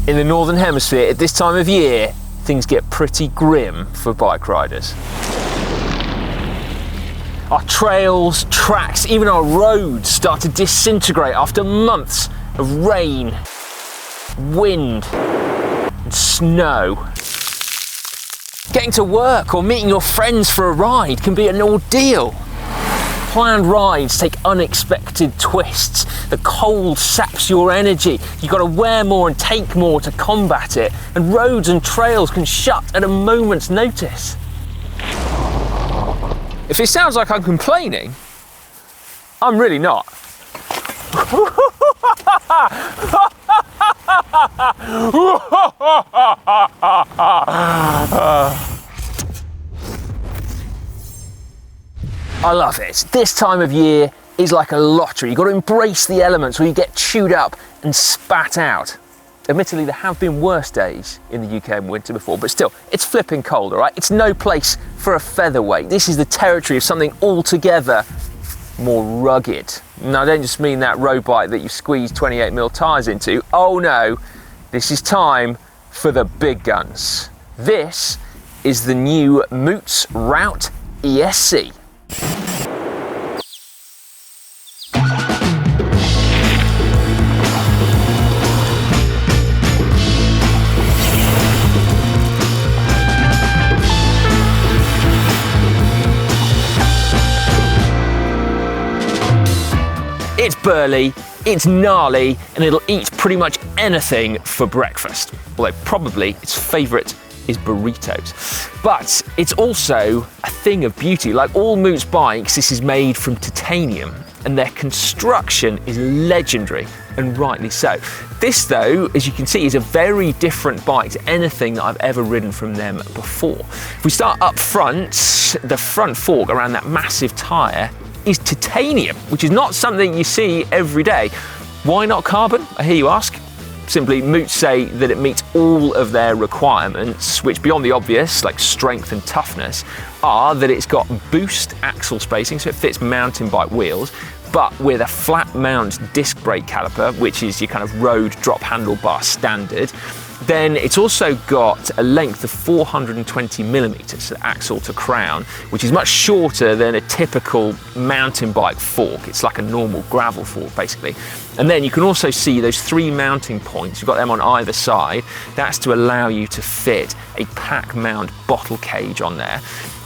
In the Northern Hemisphere, at this time of year, things get pretty grim for bike riders. Our trails, tracks, even our roads start to disintegrate after months of rain, wind, and snow. Getting to work or meeting your friends for a ride can be an ordeal. Planned rides take unexpected twists. The cold saps your energy. You've got to wear more and take more to combat it. And roads and trails can shut at a moment's notice. If it sounds like I'm complaining, I'm really not. I love it. This time of year is like a lottery. You've got to embrace the elements or you get chewed up and spat out. Admittedly, there have been worse days in the UK in winter before, but still, it's flipping cold, all right? It's no place for a featherweight. This is the territory of something altogether more rugged. Now, I don't just mean that road bike that you squeeze 28mm tyres into. Oh no, this is time for the big guns. This is the new Moots Routt ESC. It's burly, it's gnarly, and it'll eat pretty much anything for breakfast. Although probably its favourite is burritos. But it's also a thing of beauty. Like all Moots bikes, this is made from titanium, and their construction is legendary, and rightly so. This though, as you can see, is a very different bike to anything that I've ever ridden from them before. If we start up front, the front fork around that massive tyre is titanium, which is not something you see every day. Why not carbon, I hear you ask? Simply, Moots say that it meets all of their requirements, which beyond the obvious, like strength and toughness, are that it's got boost axle spacing, so it fits mountain bike wheels, but with a flat mount disc brake caliper, which is your kind of road drop handlebar standard. Then it's also got a length of 420mm, so axle to crown, which is much shorter than a typical mountain bike fork. It's like a normal gravel fork, basically. And then you can also see those 3 mounting points. You've got them on either side. That's to allow you to fit a pack mount bottle cage on there.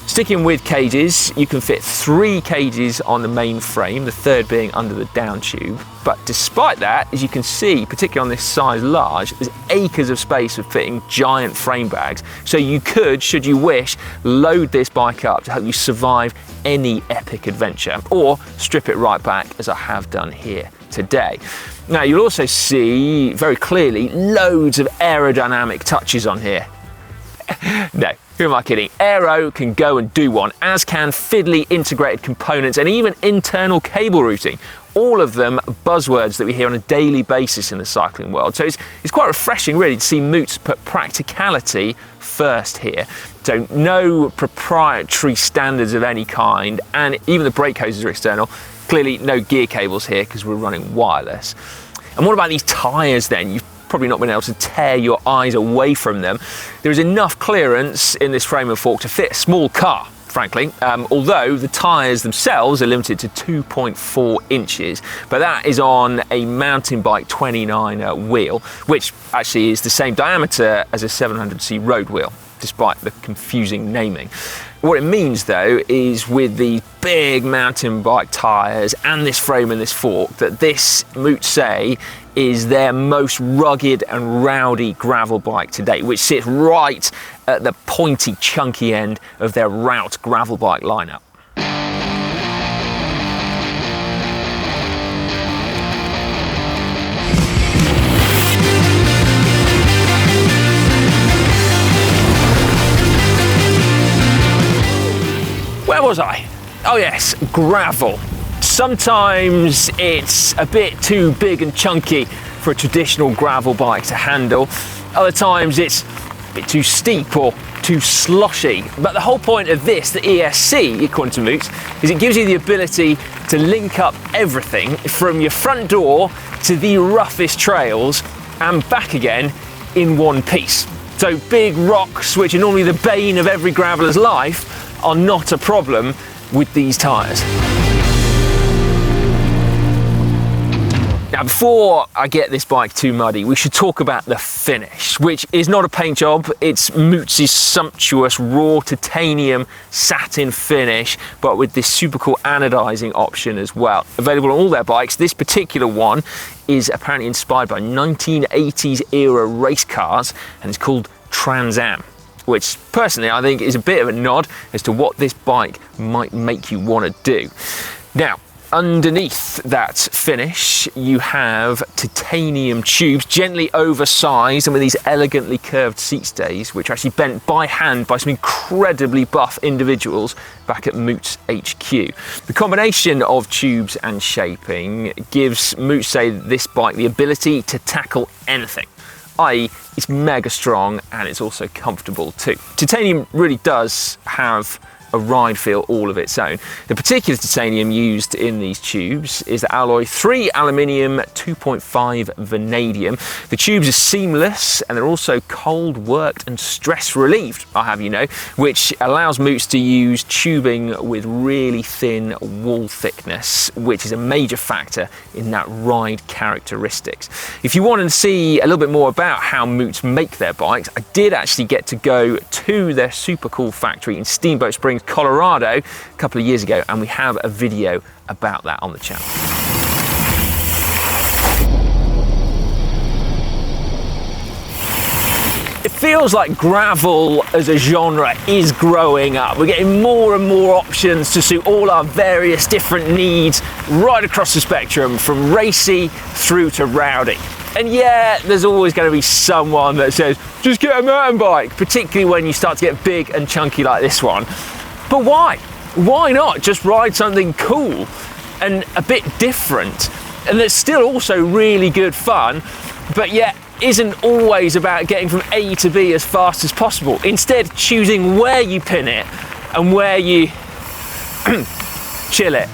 Sticking with cages, you can fit 3 cages on the main frame, the third being under the down tube. But despite that, as you can see, particularly on this size large, there's acres of space for fitting giant frame bags. So you could, should you wish, load this bike up to help you survive any epic adventure, or strip it right back as I have done here today. Now you'll also see very clearly loads of aerodynamic touches on here. No, who am I kidding? Aero can go and do one, as can fiddly integrated components and even internal cable routing. All of them buzzwords that we hear on a daily basis in the cycling world. So it's quite refreshing really to see Moots put practicality first here. So no proprietary standards of any kind, and even the brake hoses are external. Clearly no gear cables here because we're running wireless. And what about these tyres then? You've probably not been able to tear your eyes away from them. There is enough clearance in this frame and fork to fit a small car, frankly, although the tyres themselves are limited to 2.4 inches, but that is on a mountain bike 29 wheel, which actually is the same diameter as a 700C road wheel, despite the confusing naming. What it means though is with the big mountain bike tyres and this frame and this fork, that this, Moots say, is their most rugged and rowdy gravel bike to date, which sits right at the pointy, chunky end of their Routt gravel bike lineup. Where was I? Oh yes, gravel. Sometimes it's a bit too big and chunky for a traditional gravel bike to handle. Other times it's a bit too steep or too sloshy. But the whole point of this, the ESC, according to Moots, is it gives you the ability to link up everything from your front door to the roughest trails and back again in one piece. So big rocks, which are normally the bane of every graveler's life, are not a problem with these tyres. Now, before I get this bike too muddy, we should talk about the finish, which is not a paint job. It's Moots' sumptuous raw titanium satin finish, but with this super cool anodizing option as well. Available on all their bikes. This particular one is apparently inspired by 1980s era race cars, and it's called Trans Am, which personally I think is a bit of a nod as to what this bike might make you want to do. Now, underneath that finish, you have titanium tubes, gently oversized, and with these elegantly curved seat stays, which are actually bent by hand by some incredibly buff individuals back at Moots HQ. The combination of tubes and shaping gives Moots this bike the ability to tackle anything, i.e. it's mega strong and it's also comfortable too. Titanium really does have a ride feel all of its own. The particular titanium used in these tubes is the alloy 3 aluminium 2.5 vanadium. The tubes are seamless and they're also cold worked and stress relieved, I'll have you know, which allows Moots to use tubing with really thin wall thickness, which is a major factor in that ride characteristics. If you want to see a little bit more about how Moots make their bikes, I did actually get to go to their super cool factory in Steamboat Springs, Colorado, a couple of years ago, and we have a video about that on the channel. It feels like gravel as a genre is growing up. We're getting more and more options to suit all our various different needs right across the spectrum, from racy through to rowdy. And yeah, there's always going to be someone that says, just get a mountain bike, particularly when you start to get big and chunky like this one. But why? Why not just ride something cool and a bit different, and that's still also really good fun, but yet isn't always about getting from A to B as fast as possible. Instead, choosing where you pin it and where you chill it.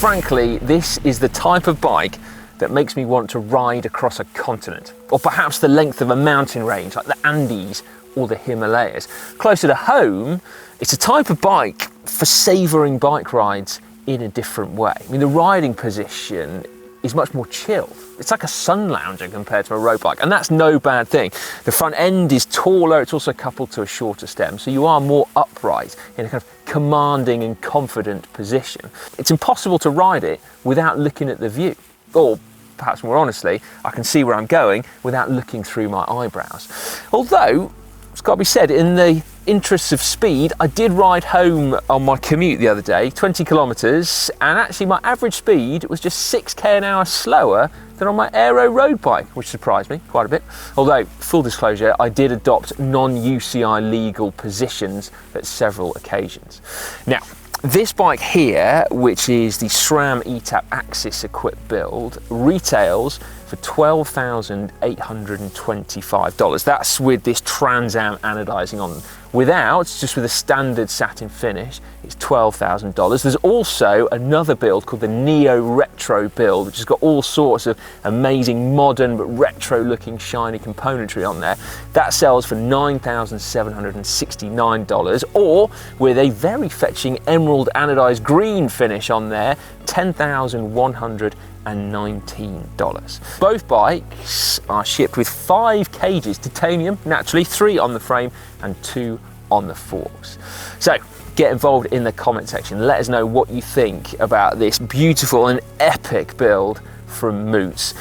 Frankly, this is the type of bike that makes me want to ride across a continent, or perhaps the length of a mountain range like the Andes or the Himalayas. Closer to home, it's a type of bike for savouring bike rides in a different way. I mean, the riding position is much more chill. It's like a sun lounger compared to a road bike, and that's no bad thing. The front end is taller, it's also coupled to a shorter stem, so you are more upright in a kind of commanding and confident position. It's impossible to ride it without looking at the view, or perhaps more honestly, I can see where I'm going without looking through my eyebrows. Although, it's got to be said, in the interests of speed, I did ride home on my commute the other day, 20 kilometers, and actually my average speed was just 6k an hour slower than on my Aero road bike, which surprised me quite a bit. Although, full disclosure, I did adopt non-UCI legal positions at several occasions. Now, this bike here, which is the SRAM ETAP Axis equipped build, retails for $12,825. That's with this Trans Am anodizing on. Without, just with a standard satin finish, it's $12,000. There's also another build called the Neo Retro build, which has got all sorts of amazing modern but retro looking shiny componentry on there. That sells for $9,769, or with a very fetching emerald anodized green finish on there, $10,119. Both bikes are shipped with 5 cages titanium, naturally 3 on the frame and 2 on the forks. So get involved in the comment section. Let us know what you think about this beautiful and epic build from Moots.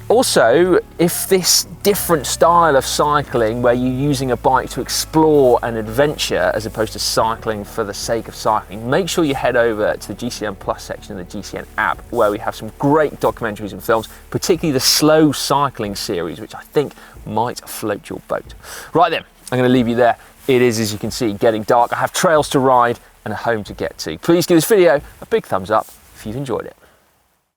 Also, if this different style of cycling where you're using a bike to explore and adventure as opposed to cycling for the sake of cycling, make sure you head over to the GCN Plus section of the GCN app, where we have some great documentaries and films, particularly the slow cycling series, which I think might float your boat. Right then, I'm going to leave you there. It is, as you can see, getting dark. I have trails to ride and a home to get to. Please give this video a big thumbs up if you've enjoyed it.